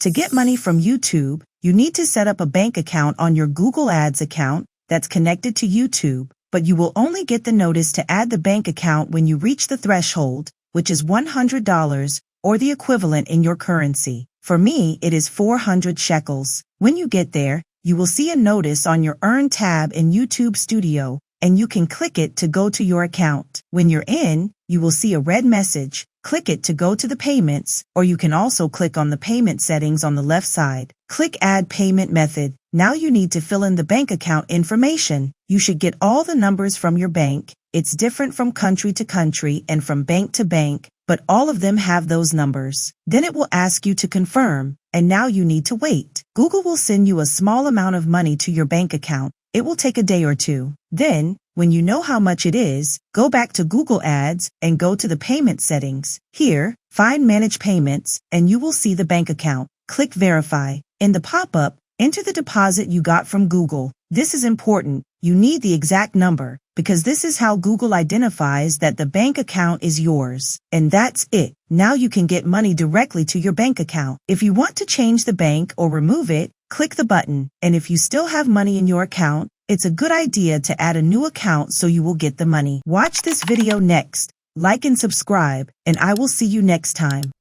To get money from YouTube, you need to set up a bank account on your Google Ads account that's connected to YouTube, but you will only get the notice to add the bank account when you reach the threshold, which is $100 or the equivalent in your currency. For me, it is 400 shekels. When you get there, you will see a notice on your Earn tab in YouTube Studio, and you can click it to go to your account. When you're in, you will see a red message. Click it to go to the payments, or you can also click on the payment settings on the left side. Click Add Payment Method. Now you need to fill in the bank account information. You should get all the numbers from your bank. It's different from country to country and from bank to bank, but all of them have those numbers. Then it will ask you to confirm, and now you need to wait. Google will send you a small amount of money to your bank account. It will take a day or two. Then, when you know how much it is, go back to Google Ads and go to the payment settings. Here, find Manage Payments, and you will see the bank account. Click Verify. In the pop-up, enter the deposit you got from Google. This is important. You need the exact number, because this is how Google identifies that the bank account is yours. And that's it. Now you can get money directly to your bank account. If you want to change the bank or remove it, click the button. And if you still have money in your account, it's a good idea to add a new account so you will get the money. Watch this video next, like and subscribe, and I will see you next time.